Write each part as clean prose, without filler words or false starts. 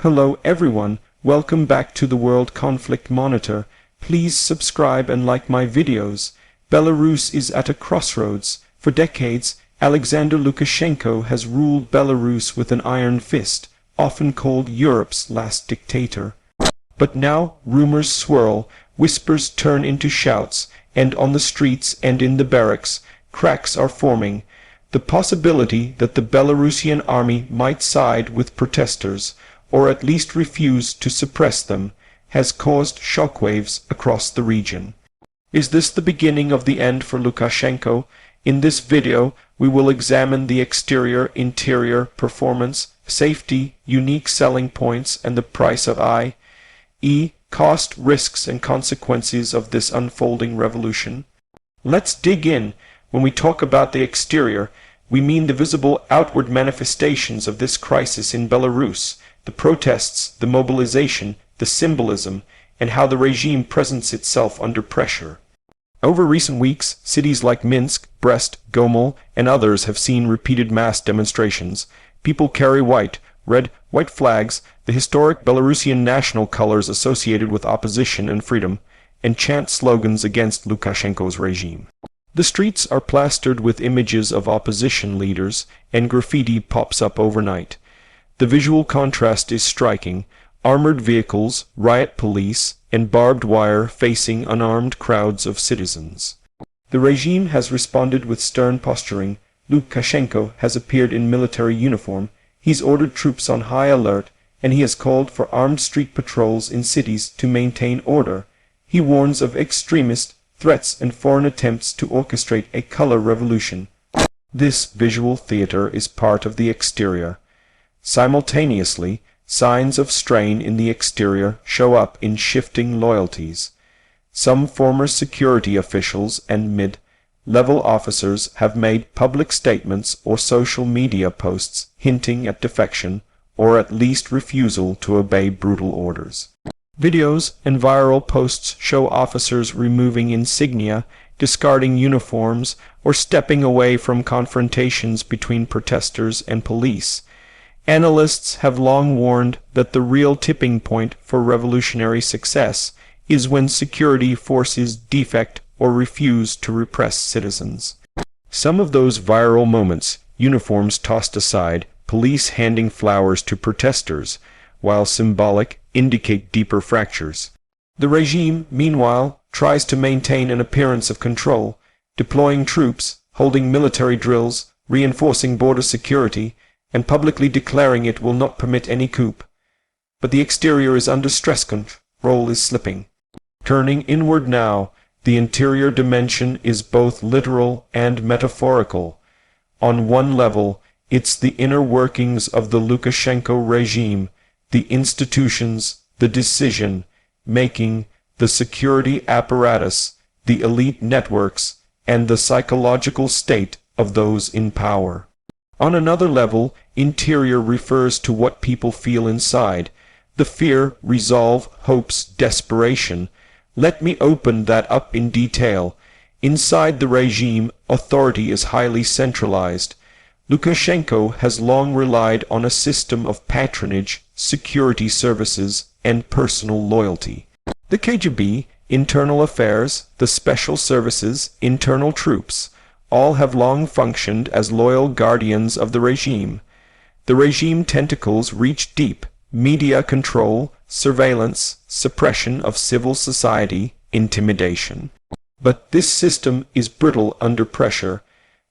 Hello everyone, welcome back to the World Conflict Monitor. Please subscribe and like my videos. Belarus is at a crossroads. For decades, Alexander Lukashenko has ruled Belarus with an iron fist, often called Europe's last dictator. But now rumors swirl, whispers turn into shouts, and on the streets and in the barracks, cracks are forming. The possibility that the Belarusian army might side with protesters, or at least refuse to suppress them, has caused shockwaves across the region. Is this the beginning of the end for Lukashenko? In this video, we will examine the exterior-interior performance, safety, unique selling points, and the price of cost, risks, and consequences of this unfolding revolution. Let's dig in. When we talk about the exterior, we mean the visible outward manifestations of this crisis in Belarus, the protests, the mobilization, the symbolism, and how the regime presents itself under pressure. Over recent weeks, cities like Minsk, Brest, Gomel, and others have seen repeated mass demonstrations. People carry white flags, the historic Belarusian national colors associated with opposition and freedom, and chant slogans against Lukashenko's regime. The streets are plastered with images of opposition leaders, and graffiti pops up overnight. The visual contrast is striking: armored vehicles, riot police, and barbed wire facing unarmed crowds of citizens. The regime has responded with stern posturing. Lukashenko has appeared in military uniform. He's ordered troops on high alert, and he has called for armed street patrols in cities to maintain order. He warns of extremist threats and foreign attempts to orchestrate a color revolution. This visual theater is part of the exterior. Simultaneously, signs of strain in the exterior show up in shifting loyalties. Some former security officials and mid-level officers have made public statements or social media posts hinting at defection, or at least refusal to obey brutal orders. Videos and viral posts show officers removing insignia, discarding uniforms, or stepping away from confrontations between protesters and police. Analysts have long warned that the real tipping point for revolutionary success is when security forces defect or refuse to repress citizens. Some of those viral moments, uniforms tossed aside, police handing flowers to protesters, while symbolic, indicate deeper fractures. The regime, meanwhile, tries to maintain an appearance of control, deploying troops, holding military drills, reinforcing border security, and publicly declaring it will not permit any coup. But the exterior is under stress, control is slipping. Turning inward now, the interior dimension is both literal and metaphorical. On one level, it's the inner workings of the Lukashenko regime, the institutions, the decision-making, the security apparatus, the elite networks, and the psychological state of those in power. On another level, interior refers to what people feel inside, the fear, resolve, hopes, desperation. Let me open that up in detail. Inside the regime, authority is highly centralized. Lukashenko has long relied on a system of patronage, security services, and personal loyalty. The KGB, internal affairs, the special services, internal troops, all have long functioned as loyal guardians of the regime. The regime tentacles reach deep: media control, surveillance, suppression of civil society, intimidation. But this system is brittle under pressure.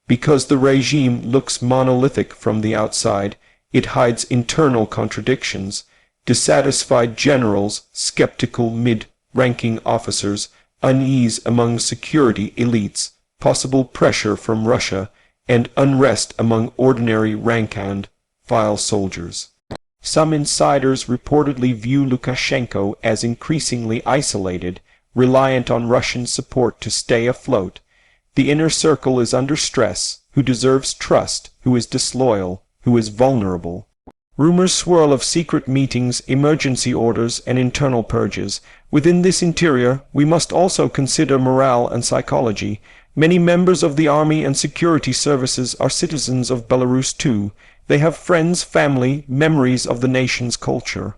Because the regime looks monolithic from the outside, it hides internal contradictions: dissatisfied generals, skeptical mid-ranking officers, unease among security elites, possible pressure from Russia, and unrest among ordinary rank-and-file soldiers. Some insiders reportedly view Lukashenko as increasingly isolated, reliant on Russian support to stay afloat. The inner circle is under stress: who deserves trust, who is disloyal, who is vulnerable. Rumors swirl of secret meetings, emergency orders, and internal purges. Within this interior, we must also consider morale and psychology. Many members of the army and security services are citizens of Belarus too. They have friends, family, memories of the nation's culture.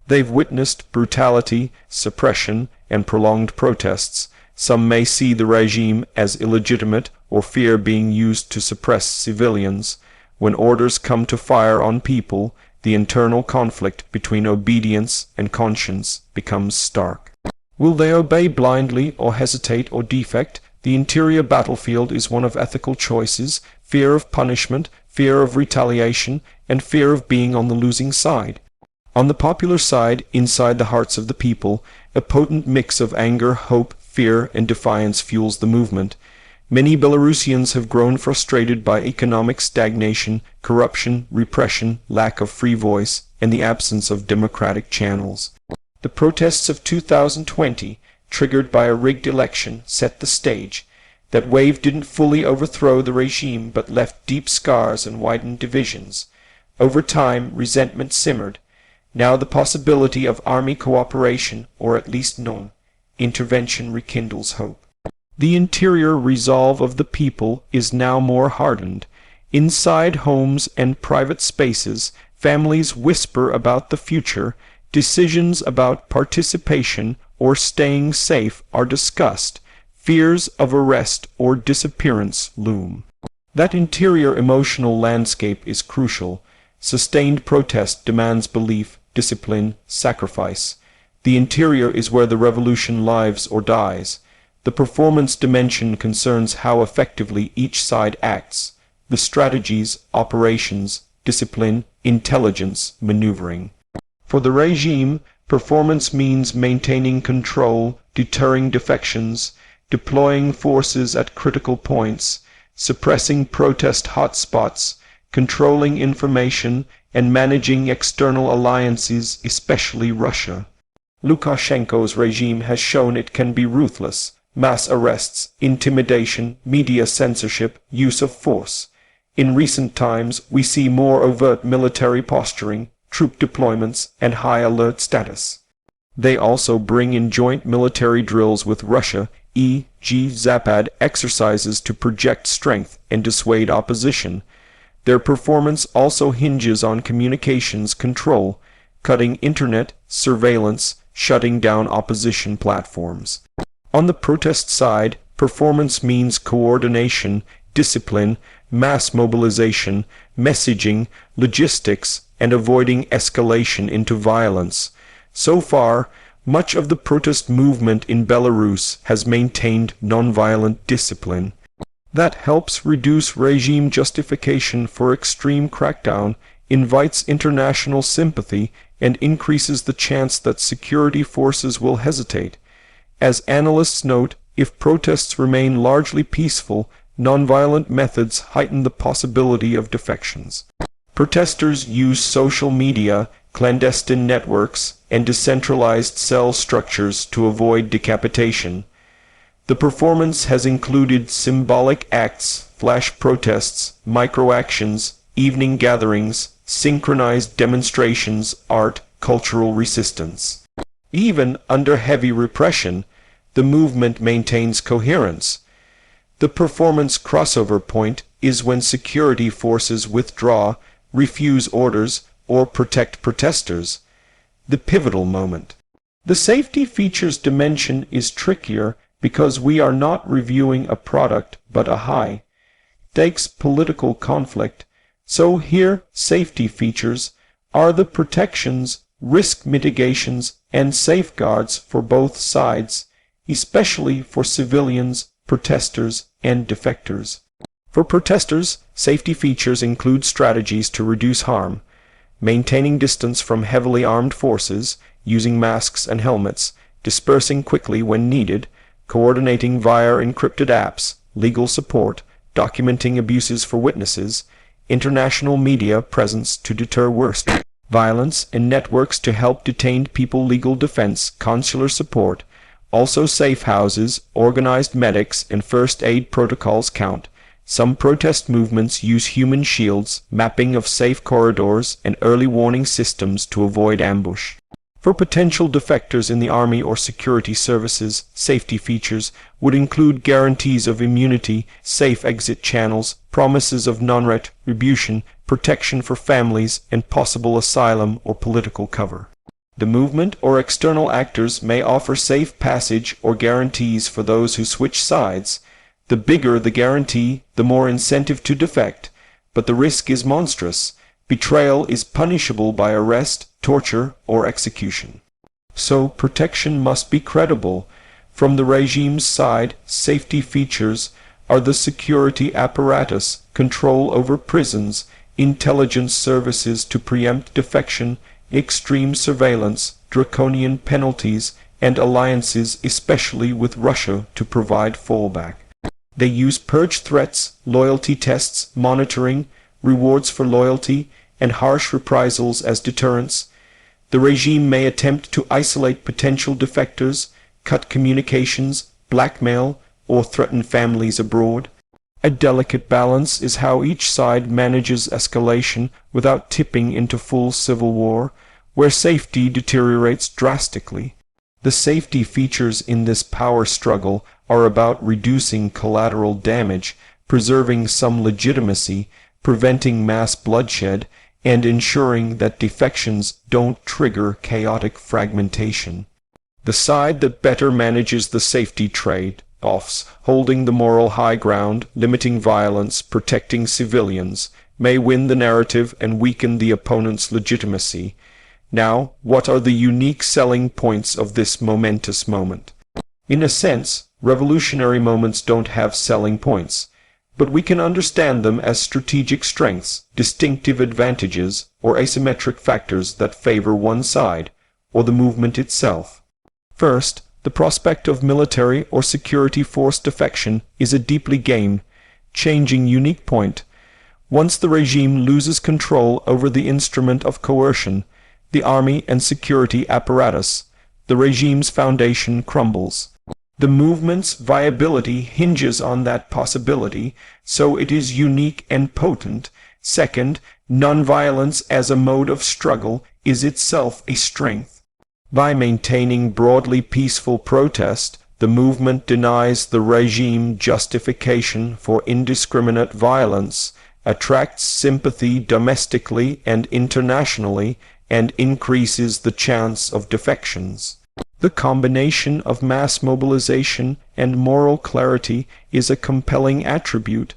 They've witnessed brutality, suppression, and prolonged protests. Some may see the regime as illegitimate or fear being used to suppress civilians. When orders come to fire on people, the internal conflict between obedience and conscience becomes stark. Will they obey blindly or hesitate or defect? The interior battlefield is one of ethical choices, fear of punishment, fear of retaliation, and fear of being on the losing side. On the popular side, inside the hearts of the people, a potent mix of anger, hope, fear, and defiance fuels the movement. Many Belarusians have grown frustrated by economic stagnation, corruption, repression, lack of free voice, and the absence of democratic channels. The protests of 2020, triggered by a rigged election, set the stage. That wave didn't fully overthrow the regime, but left deep scars and widened divisions. Over time, resentment simmered. Now the possibility of army cooperation, or at least non-intervention, rekindles hope. The interior resolve of the people is now more hardened. Inside homes and private spaces, families whisper about the future. Decisions about participation or staying safe are discussed. Fears of arrest or disappearance loom. That interior emotional landscape is crucial. Sustained protest demands belief, discipline, sacrifice. The interior is where the revolution lives or dies. The performance dimension concerns how effectively each side acts, the strategies, operations, discipline, intelligence, maneuvering. For the regime, performance means maintaining control, deterring defections, deploying forces at critical points, suppressing protest hotspots, controlling information, and managing external alliances, especially Russia. Lukashenko's regime has shown it can be ruthless. Mass arrests, intimidation, media censorship, use of force. In recent times, we see more overt military posturing, troop deployments, and high alert status. They also bring in joint military drills with Russia, e.g. Zapad exercises to project strength and dissuade opposition. Their performance also hinges on communications control, cutting internet, surveillance, shutting down opposition platforms. On the protest side, performance means coordination, discipline, mass mobilization, messaging, logistics, and avoiding escalation into violence. So far, much of the protest movement in Belarus has maintained nonviolent discipline. That helps reduce regime justification for extreme crackdown, invites international sympathy, and increases the chance that security forces will hesitate. As analysts note, if protests remain largely peaceful, nonviolent methods heighten the possibility of defections. Protesters use social media, clandestine networks, and decentralized cell structures to avoid decapitation. The performance has included symbolic acts, flash protests, micro-actions, evening gatherings, synchronized demonstrations, art, cultural resistance. Even under heavy repression, the movement maintains coherence. The performance crossover point is when security forces withdraw, refuse orders, or protect protesters. The pivotal moment. The safety features dimension is trickier because we are not reviewing a product but a high-stakes political conflict. So here, safety features are the protections, risk mitigations, and safeguards for both sides, especially for civilians, protesters, and defectors. For protesters, safety features include strategies to reduce harm, maintaining distance from heavily armed forces, using masks and helmets, dispersing quickly when needed, coordinating via encrypted apps, legal support, documenting abuses for witnesses, international media presence to deter worst violence, and networks to help detained people legal defense, consular support. Also safe houses, organized medics, and first aid protocols count. Some protest movements use human shields, mapping of safe corridors, and early warning systems to avoid ambush. For potential defectors in the army or security services, safety features would include guarantees of immunity, safe exit channels, promises of non-retribution, protection for families, and possible asylum or political cover. The movement or external actors may offer safe passage or guarantees for those who switch sides. The bigger the guarantee, the more incentive to defect, but the risk is monstrous. Betrayal is punishable by arrest, torture, or execution. So protection must be credible. From the regime's side, safety features are the security apparatus, control over prisons, intelligence services to preempt defection, extreme surveillance, draconian penalties, and alliances especially with Russia to provide fallback. They use purge threats, loyalty tests, monitoring, rewards for loyalty, and harsh reprisals as deterrents. The regime may attempt to isolate potential defectors, cut communications, blackmail, or threaten families abroad. A delicate balance is how each side manages escalation without tipping into full civil war, where safety deteriorates drastically. The safety features in this power struggle are about reducing collateral damage, preserving some legitimacy, preventing mass bloodshed, and ensuring that defections don't trigger chaotic fragmentation. The side that better manages the safety trade-offs, holding the moral high ground, limiting violence, protecting civilians, may win the narrative and weaken the opponent's legitimacy. Now, what are the unique selling points of this momentous moment? In a sense, revolutionary moments don't have selling points, but we can understand them as strategic strengths, distinctive advantages, or asymmetric factors that favor one side, or the movement itself. First, the prospect of military or security force defection is a deeply game-changing unique point. Once the regime loses control over the instrument of coercion, the army and security apparatus, the regime's foundation crumbles. The movement's viability hinges on that possibility, so it is unique and potent. Second, nonviolence as a mode of struggle is itself a strength. By maintaining broadly peaceful protest, the movement denies the regime justification for indiscriminate violence, attracts sympathy domestically and internationally, and increases the chance of defections. The combination of mass mobilization and moral clarity is a compelling attribute.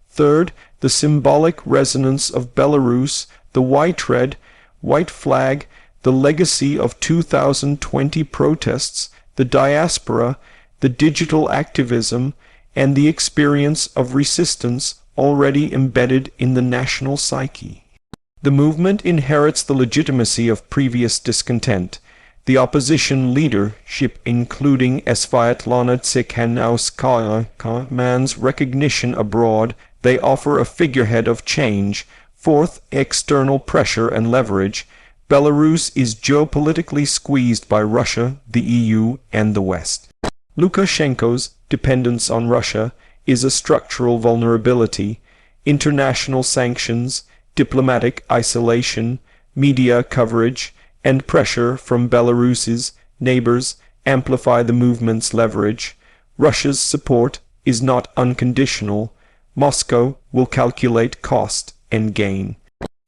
Third, the symbolic resonance of Belarus, the white flag, the legacy of 2020 protests, the diaspora, the digital activism, and the experience of resistance already embedded in the national psyche. The movement inherits the legitimacy of previous discontent. The opposition leadership, including Sviatlana Tsikhanouskaya, commands recognition abroad. They offer a figurehead of change. Fourth, external pressure and leverage. Belarus is geopolitically squeezed by Russia, the EU, and the West. Lukashenko's dependence on Russia is a structural vulnerability. International sanctions, diplomatic isolation, media coverage, and pressure from Belarus's neighbors amplify the movement's leverage. Russia's support is not unconditional. Moscow will calculate cost and gain.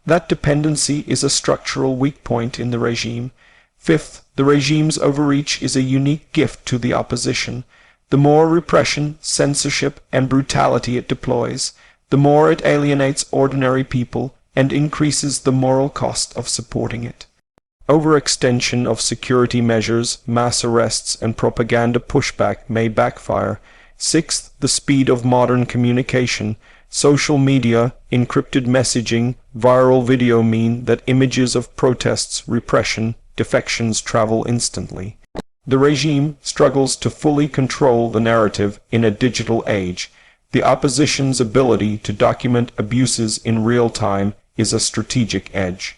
That dependency is a structural weak point in the regime. Fifth, the regime's overreach is a unique gift to the opposition. The more repression, censorship, and brutality it deploys, the more it alienates ordinary people and increases the moral cost of supporting it. Overextension of security measures, mass arrests, and propaganda pushback may backfire. Sixth, the speed of modern communication. Social media, encrypted messaging, viral video mean that images of protests, repression, defections travel instantly. The regime struggles to fully control the narrative in a digital age. The opposition's ability to document abuses in real time is a strategic edge.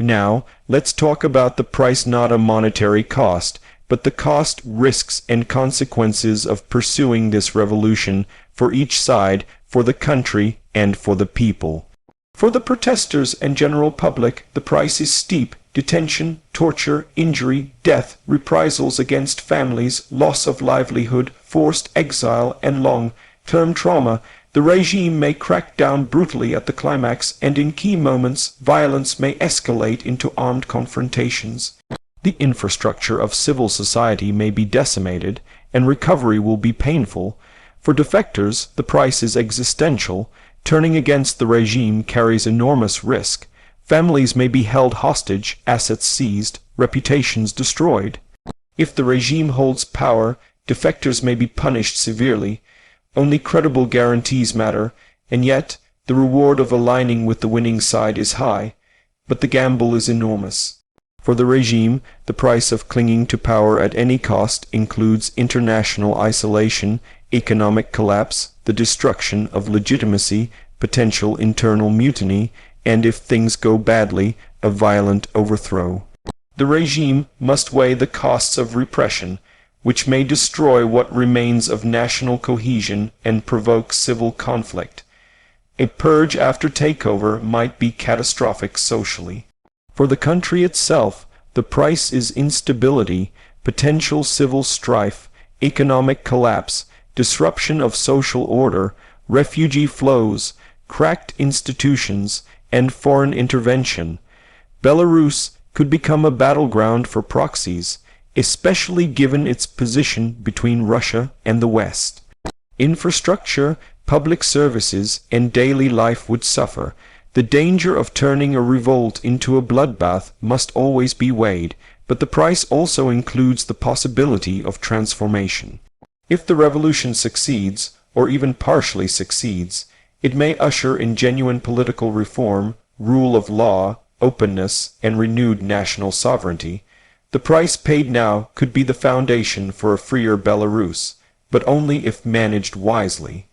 Now, let's talk about the price, not a monetary cost, but the cost, risks, and consequences of pursuing this revolution for each side, for the country, and for the people. For the protesters and general public, the price is steep detention, torture, injury, death, reprisals against families, loss of livelihood, forced exile, and long-term trauma, the regime may crack down brutally at the climax, and in key moments, violence may escalate into armed confrontations. The infrastructure of civil society may be decimated, and recovery will be painful. For defectors, the price is existential. Turning against the regime carries enormous risk. Families may be held hostage, assets seized, reputations destroyed. If the regime holds power, defectors may be punished severely. Only credible guarantees matter, and yet the reward of aligning with the winning side is high, but the gamble is enormous. For the regime, the price of clinging to power at any cost includes international isolation, economic collapse, the destruction of legitimacy, potential internal mutiny, and if things go badly, a violent overthrow. The regime must weigh the costs of repression, which may destroy what remains of national cohesion and provoke civil conflict. A purge after takeover might be catastrophic socially. For the country itself, the price is instability, potential civil strife, economic collapse, disruption of social order, refugee flows, cracked institutions, and foreign intervention. Belarus could become a battleground for proxies, especially given its position between Russia and the West. Infrastructure, public services, and daily life would suffer. The danger of turning a revolt into a bloodbath must always be weighed, but the price also includes the possibility of transformation. If the revolution succeeds, or even partially succeeds, it may usher in genuine political reform, rule of law, openness, and renewed national sovereignty. The price paid now could be the foundation for a freer Belarus, but only if managed wisely.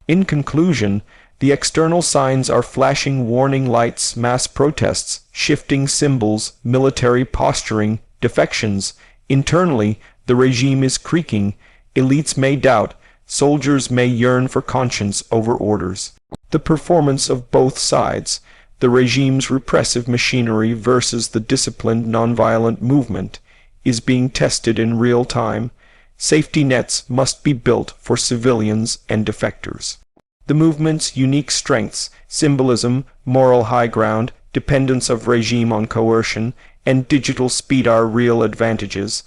In conclusion, the external signs are flashing warning lights, mass protests, shifting symbols, military posturing, defections. Internally, the regime is creaking. Elites may doubt, soldiers may yearn for conscience over orders. The performance of both sides, the regime's repressive machinery versus the disciplined nonviolent movement, is being tested in real time. Safety nets must be built for civilians and defectors. The movement's unique strengths, symbolism, moral high ground, dependence of regime on coercion, and digital speed are real advantages.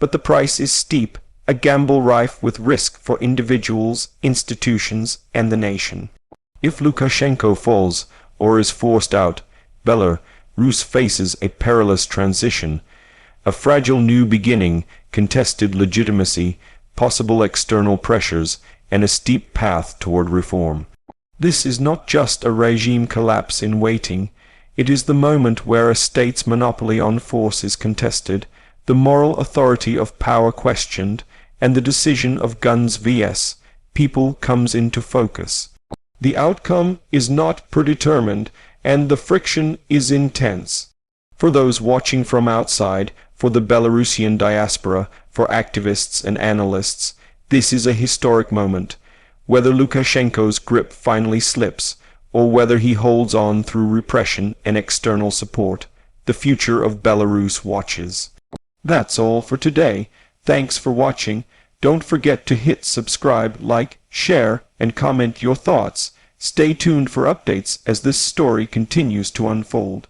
But the price is steep, a gamble rife with risk for individuals, institutions, and the nation. If Lukashenko falls, or is forced out, Belarus faces a perilous transition, a fragile new beginning, contested legitimacy, possible external pressures, and a steep path toward reform. This is not just a regime collapse in waiting. It is the moment where a state's monopoly on force is contested, the moral authority of power questioned, and the decision of guns vs. people comes into focus. The outcome is not predetermined, and the friction is intense. For those watching from outside, for the Belarusian diaspora, for activists and analysts, this is a historic moment. Whether Lukashenko's grip finally slips, or whether he holds on through repression and external support, the future of Belarus watches. That's all for today. Thanks for watching. Don't forget to hit subscribe, like, share, and comment your thoughts. Stay tuned for updates as this story continues to unfold.